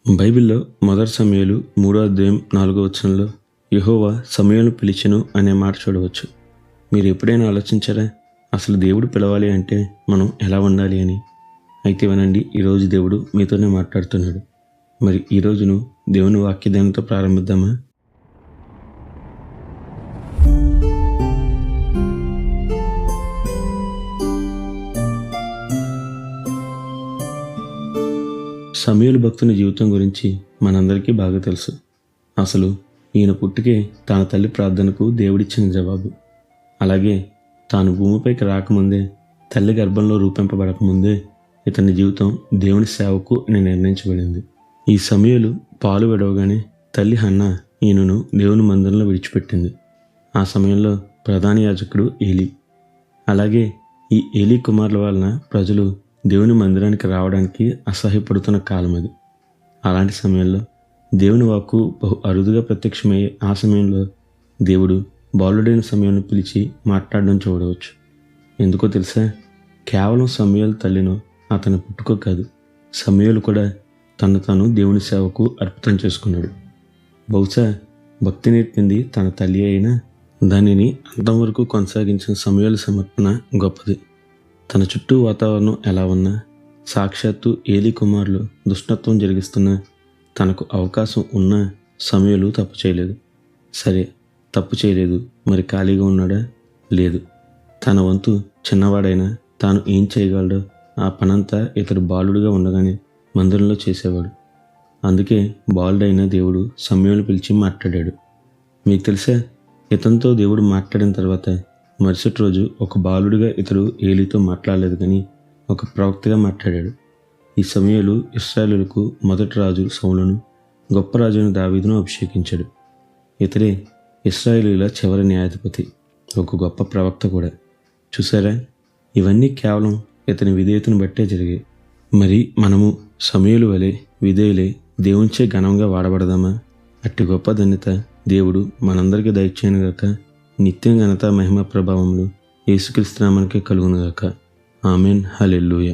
బైబిల్లో మొదటి సమూయేలు 3వ అధ్యాయం 4వ వచనంలో యెహోవా సమూయేలును పిలిచెను అనే మాట చూడవచ్చు. మీరు ఎప్పుడైనా ఆలోచించారా అసలు దేవుడు పిలవాలి అంటే మనం ఎలా ఉండాలి అని? అయితే వినండి, ఈరోజు దేవుడు మీతోనే మాట్లాడుతున్నాడు. మరి ఈ రోజును దేవుని వాక్యదానంతో ప్రారంభిద్దామా? సమూయేలు భక్తుని జీవితం గురించి మనందరికీ బాగా తెలుసు. అసలు ఈయన పుట్టుకే తన తల్లి ప్రార్థనకు దేవుడిచ్చిన జవాబు. అలాగే తాను భూమిపైకి రాకముందే, తల్లి గర్భంలో రూపింపబడకముందే ఇతని జీవితం దేవుని సేవకు అని నిర్ణయించబడింది. ఈ సమూయేలు పాలు విడవగానే తల్లి హన్నా ఈయనను దేవుని మందిరంలో విడిచిపెట్టింది. ఆ సమయంలో ప్రధాన యాజకుడు ఏలీ. అలాగే ఈ ఏలీ కుమారుల వలన ప్రజలు దేవుని మందిరానికి రావడానికి అసహ్యపడుతున్న కాలం అది. అలాంటి సమయంలో దేవుని వాక్కు బహు అరుదుగా ప్రత్యక్షమయ్యే ఆ సమయంలో దేవుడు బాలుడైన సమయంలో పిలిచి మాట్లాడడం చూడవచ్చు. ఎందుకో తెలుసా? కేవలం సమూయేలు తల్లినో అతని పుట్టుకో కాదు, సమూయేలు కూడా తను తాను దేవుని సేవకు అర్పితం చేసుకున్నాడు. బహుశా భక్తి నేర్పింది తన తల్లి అయినా దానిని అంతం వరకు కొనసాగించిన సమూయేలు సమర్పణ గొప్పది. తన చుట్టూ వాతావరణం ఎలా ఉన్నా, సాక్షాత్తు ఏలీ కుమారులు దుష్టత్వం జరిగిస్తున్నా, తనకు అవకాశం ఉన్నా సమూయేలు తప్పు చేయలేదు. సరే, తప్పు చేయలేదు, మరి ఖాళీగా ఉన్నాడా? లేదు. తన వంతు చిన్నవాడైనా తాను ఏం చేయగలడో ఆ పనంతా ఇతడు బాలుడుగా ఉండగానే మందిరంలో చేసేవాడు. అందుకే బాలుడైన దేవుడు సమూయేలును పిలిచి మాట్లాడాడు. మీకు తెలుసా, ఇతనితో దేవుడు మాట్లాడిన తర్వాత మరుసటి రోజు ఒక బాలుడిగా ఇతడు ఏలీతో మాట్లాడలేదు, కానీ ఒక ప్రవక్తగా మాట్లాడాడు. ఈ సమూయేలు ఇశ్రాయేలులకు మొదటి రాజు సౌలును, గొప్ప రాజును దావీదును అభిషేకించాడు. ఇతడే ఇశ్రాయేలీల చివరి న్యాయాధిపతి, ఒక గొప్ప ప్రవక్త కూడా. చూసారా, ఇవన్నీ కేవలం ఇతని విధేయతను బట్టే జరిగాయి. మరి మనము సమూయేలు వలె విధేయులై దేవునిచే ఘనంగా వాడబడదామా? అట్టి గొప్ప ధన్యత దేవుడు మనందరికీ దయచేయనుగాక. నిత్యం ఘనత మహిమ ప్రభావములు యేసుక్రీస్తు నామమునకే కలుగునుగాక. ఆమేన్. హల్లెలూయా.